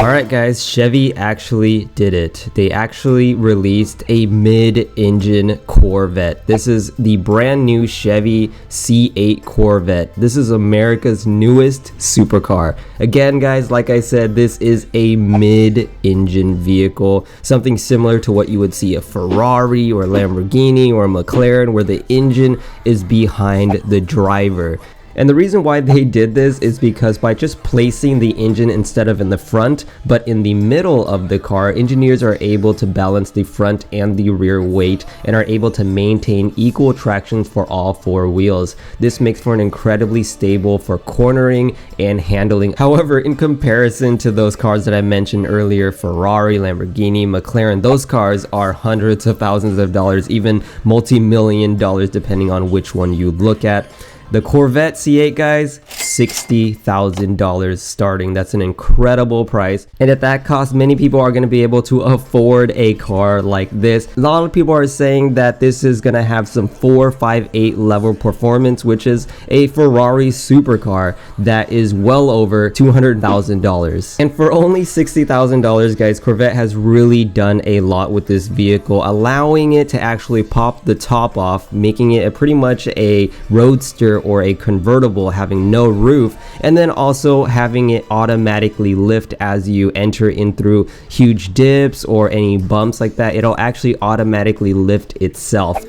Alright guys, Chevy actually did it. They actually released a mid-engine Corvette. This is the brand new Chevy C8 Corvette. This is America's newest supercar. Again guys, like I said, this is a mid-engine vehicle. Something similar to what you would see a Ferrari or Lamborghini or a McLaren, where the engine is behind the driver. And the reason why they did this is because by just placing the engine instead of in the front, but in the middle of the car, engineers are able to balance the front and the rear weight and are able to maintain equal traction for all four wheels. This makes for an incredibly stable for cornering and handling. However, in comparison to those cars that I mentioned earlier, Ferrari, Lamborghini, McLaren, those cars are hundreds of thousands of dollars, even multi-million dollars depending on which one you look at. The Corvette C8 guys, $60,000 starting. That's an incredible price. And at that cost, many people are going to be able to afford a car like this. A lot of people are saying that this is going to have some 458 level performance, which is a Ferrari supercar that is well over $200,000. And for only $60,000 guys, Corvette has really done a lot with this vehicle, allowing it to actually pop the top off, making it pretty much a roadster or a convertible, having no roof, and then also having it automatically lift as you enter in through huge dips or any bumps like that. It'll actually automatically lift itself.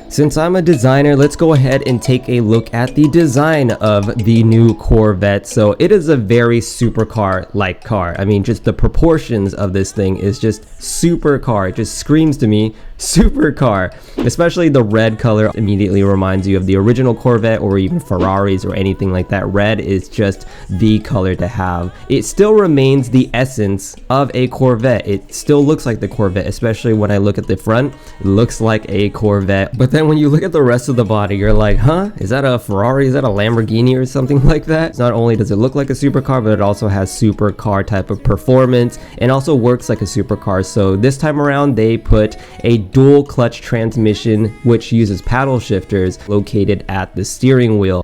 Since I'm a designer, let's go ahead and take a look at the design of the new Corvette. So it is a very supercar-like car. I mean, just the proportions of this thing is just supercar. It just screams to me supercar. Especially the red color immediately reminds you of the original Corvette or even Ferraris or anything like that. Red is just the color to have. It still remains the essence of a Corvette. It still looks like the Corvette, especially when I look at the front. It looks like a Corvette. But then when you look at the rest of the body, you're like, huh? Is that a Ferrari? Is that a Lamborghini or something like that? Not only does it look like a supercar, but it also has supercar type of performance and also works like a supercar. So this time around, they put a dual clutch transmission which uses paddle shifters located at the steering wheel.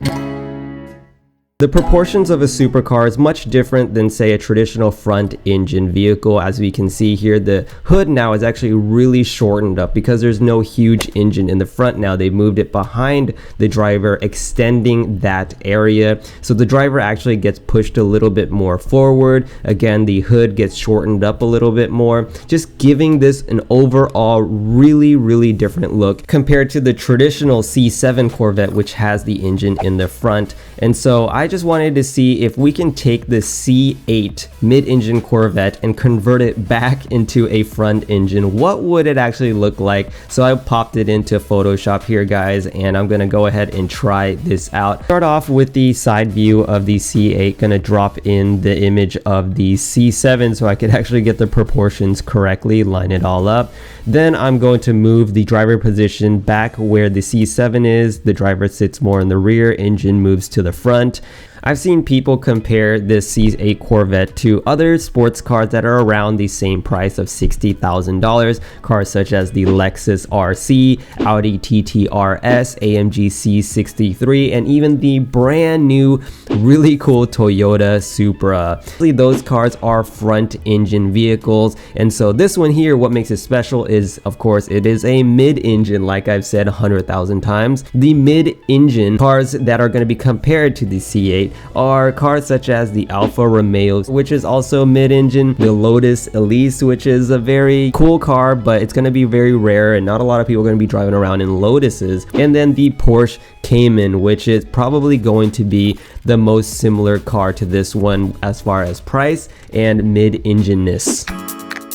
The proportions of a supercar is much different than, say, a traditional front engine vehicle. As we can see here, the hood now is actually really shortened up because there's no huge engine in the front now. They moved it behind the driver, extending that area. So the driver actually gets pushed a little bit more forward. Again, the hood gets shortened up a little bit more, just giving this an overall really different look compared to the traditional C7 Corvette, which has the engine in the front. And so I just wanted to see if we can take the C8 mid-engine Corvette and convert it back into a front engine. What would it actually look like? So I popped it into Photoshop here guys, and I'm gonna go ahead and try this out. Start off with the side view of the C8, gonna drop in the image of the C7 so I could actually get the proportions correctly, line it all up. Then I'm going to move the driver position back where the C7 is. The driver sits more in the rear, engine moves to the front. I've seen people compare this C8 Corvette to other sports cars that are around the same price of $60,000. Cars such as the Lexus RC, Audi TT RS, AMG C63, and even the brand new, really cool Toyota Supra. Those cars are front engine vehicles, and so this one here, what makes it special is, of course, it is a mid-engine, like I've said 100,000 times. The mid-engine cars that are going to be compared to the C8 are cars such as the Alfa Romeo, which is also mid-engine, the Lotus Elise, which is a very cool car, but it's going to be very rare and not a lot of people are going to be driving around in Lotuses, and then the Porsche Cayman, which is probably going to be the most similar car to this one as far as price and mid-engineness.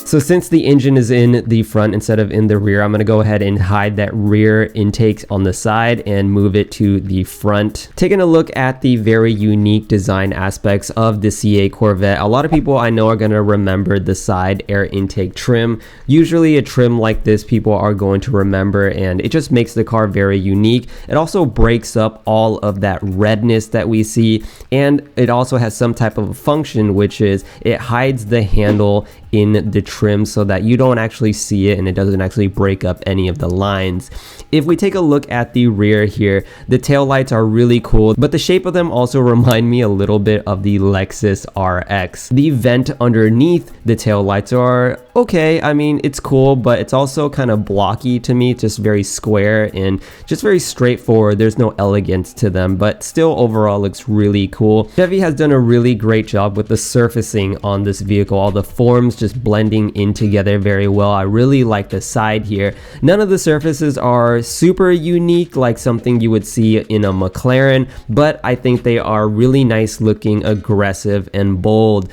So since the engine is in the front instead of in the rear, I'm going to go ahead and hide that rear intake on the side and move it to the front. Taking a look at the very unique design aspects of the C8 Corvette, a lot of people I know are going to remember the side air intake trim. Usually a trim like this people are going to remember, and it just makes the car very unique. It also breaks up all of that redness that we see, and it also has some type of a function, which is it hides the handle in the trim so that you don't actually see it and it doesn't actually break up any of the lines. If we take a look at the rear here, the taillights are really cool, but the shape of them also remind me a little bit of the Lexus RX. The vent underneath the taillights are okay. I mean, it's cool, but it's also kind of blocky to me, just very square and just very straightforward. There's no elegance to them, but still overall looks really cool. Chevy has done a really great job with the surfacing on this vehicle, all the forms just blending in together very well. I really like the side here. None of the surfaces are super unique like something you would see in a McLaren, but I think they are really nice looking, aggressive and bold.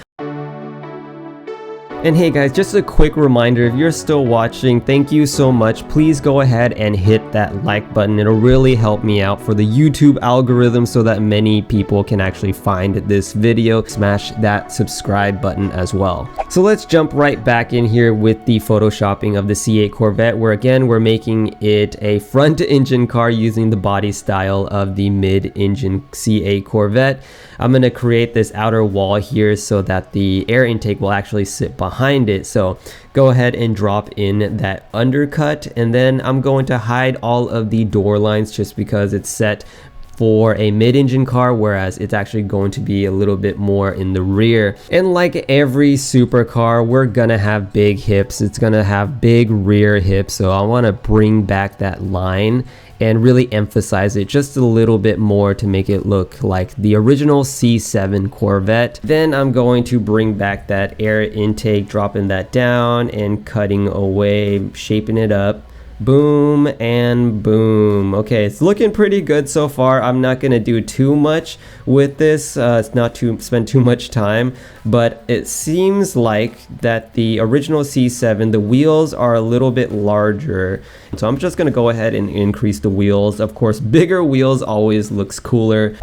And hey guys, just a quick reminder, if you're still watching, thank you so much. Please go ahead and hit that like button. It'll really help me out for the YouTube algorithm so that many people can actually find this video. Smash that subscribe button as well. So let's jump right back in here with the photoshopping of the C8 Corvette, where again, we're making it a front engine car using the body style of the mid-engine C8 Corvette. I'm going to create this outer wall here so that the air intake will actually sit behind it. So go ahead and drop in that undercut, and then I'm going to hide all of the door lines just because it's set for a mid-engine car, whereas it's actually going to be a little bit more in the rear. And like every supercar, we're gonna have big hips. It's gonna have big rear hips, so I want to bring back that line and really emphasize it just a little bit more to make it look like the original C7 Corvette. Then I'm going to bring back that air intake, dropping that down and cutting away, shaping it up. Boom and boom. Okay, it's looking pretty good so far. I'm not gonna do too much with this. It's not to spend too much time, but it seems like that the original C7, the wheels are a little bit larger. So I'm just gonna go ahead and increase the wheels. Of course, bigger wheels always looks cooler.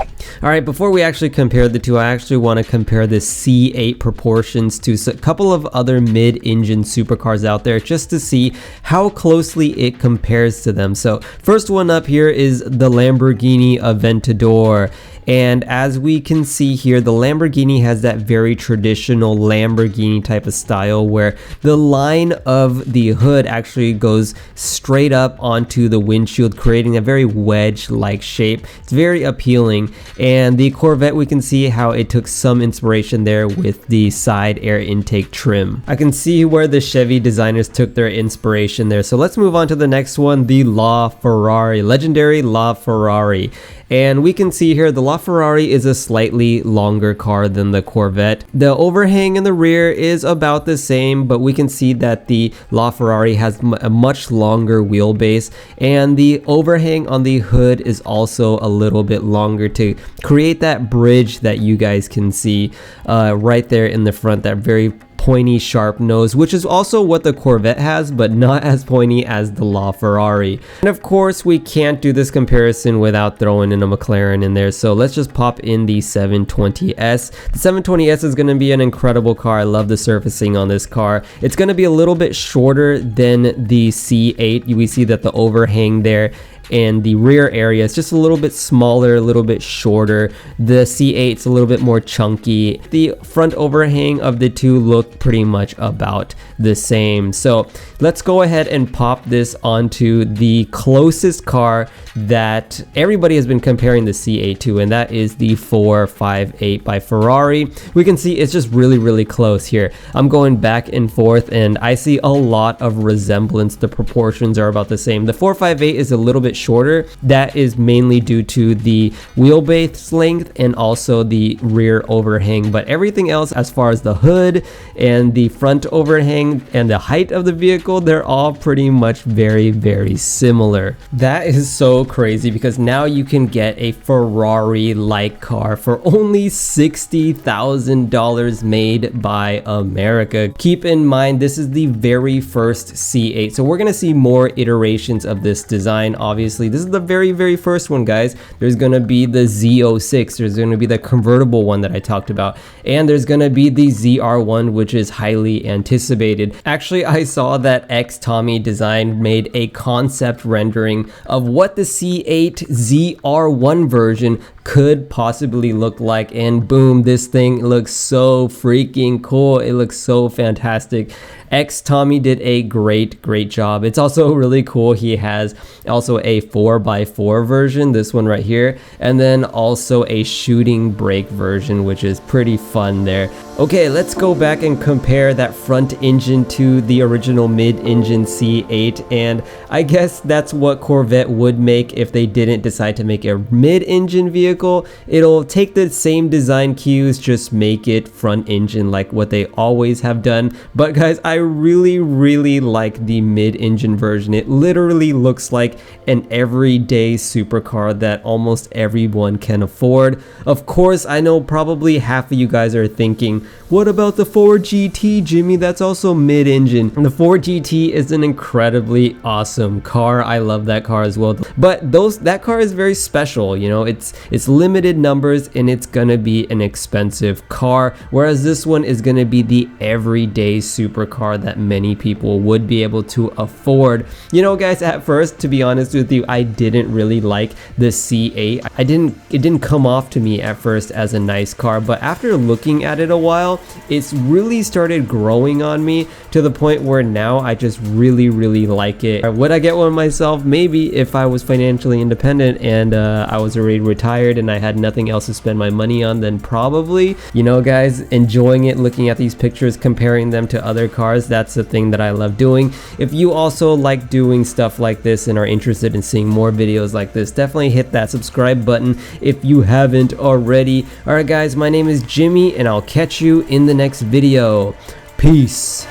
All right, before we actually compare the two, I actually want to compare the C8 proportions to a couple of other mid-engine supercars out there just to see how closely it compares to them. So first one up here is the Lamborghini Aventador. And as we can see here, the Lamborghini has that very traditional Lamborghini type of style where the line of the hood actually goes straight up onto the windshield, creating a very wedge-like shape. It's very appealing. And the Corvette, we can see how it took some inspiration there with the side air intake trim. I can see where the Chevy designers took their inspiration there. So let's move on to the next one, the LaFerrari, legendary LaFerrari. And we can see here the LaFerrari is a slightly longer car than the Corvette. The overhang in the rear is about the same, but we can see that the LaFerrari has a much longer wheelbase, and the overhang on the hood is also a little bit longer to create that bridge that you guys can see right there in the front, that very pointy sharp nose, which is also what the Corvette has, but not as pointy as the LaFerrari. And of course, we can't do this comparison without throwing in a McLaren in there, so let's just pop in the 720S. The 720S is going to be an incredible car. I love the surfacing on this car. It's going to be a little bit shorter than the C8. We see that the overhang there and the rear area is just a little bit smaller, a little bit shorter. The C8's a little bit more chunky. The front overhang of the two look pretty much about the same. So let's go ahead and pop this onto the closest car that everybody has been comparing the C8 to, and that is the 458 by Ferrari. We can see it's just really close here. I'm going back and forth and I see a lot of resemblance. The proportions are about the same. The 458 is a little bit shorter. That is mainly due to the wheelbase length and also the rear overhang, but everything else as far as the hood and the front overhang and the height of the vehicle, they're all pretty much very similar. That is so crazy because now you can get a Ferrari-like car for only $60,000 made by America. Keep in mind, this is the very first C8, so we're gonna see more iterations of this design. Obviously, obviously. This is the very first one, guys. There's gonna be the Z06, there's gonna be the convertible one that I talked about, and there's gonna be the ZR1, which is highly anticipated. Actually, I saw that X Tommy Design made a concept rendering of what the C8 ZR1 version could possibly look like, and boom, this thing looks so freaking cool. It looks so fantastic. X Tommy did a great job. It's also really cool. He has also a 4x4 version, this one right here, and then also a shooting brake version, which is pretty fun there. Okay, let's go back and compare that front engine to the original mid-engine C8, and I guess that's what Corvette would make if they didn't decide to make a mid-engine vehicle. It'll take the same design cues, just make it front engine like what they always have done. But guys, I really like the mid-engine version. It literally looks like an everyday supercar that almost everyone can afford. Of course, I know probably half of you guys are thinking, what about the Ford GT, Jimmy? That's also mid-engine. The Ford GT is an incredibly awesome car. I love that car as well. But that car is very special, you know, it's limited numbers and it's gonna be an expensive car, whereas this one is gonna be the everyday supercar that many people would be able to afford. You know, guys, at first, to be honest with you, I didn't really like the C8. It didn't come off to me at first as a nice car, but after looking at it a while, it's really started growing on me to the point where now I just really like it. Would I get one myself? Maybe, if I was financially independent and I was already retired and I had nothing else to spend my money on, then probably. You know, guys, enjoying it, looking at these pictures, comparing them to other cars, that's the thing that I love doing. If you also like doing stuff like this and are interested in seeing more videos like this, definitely hit that subscribe button if you haven't already. Alright guys, my name is Jimmy and I'll catch you in the next video. Peace.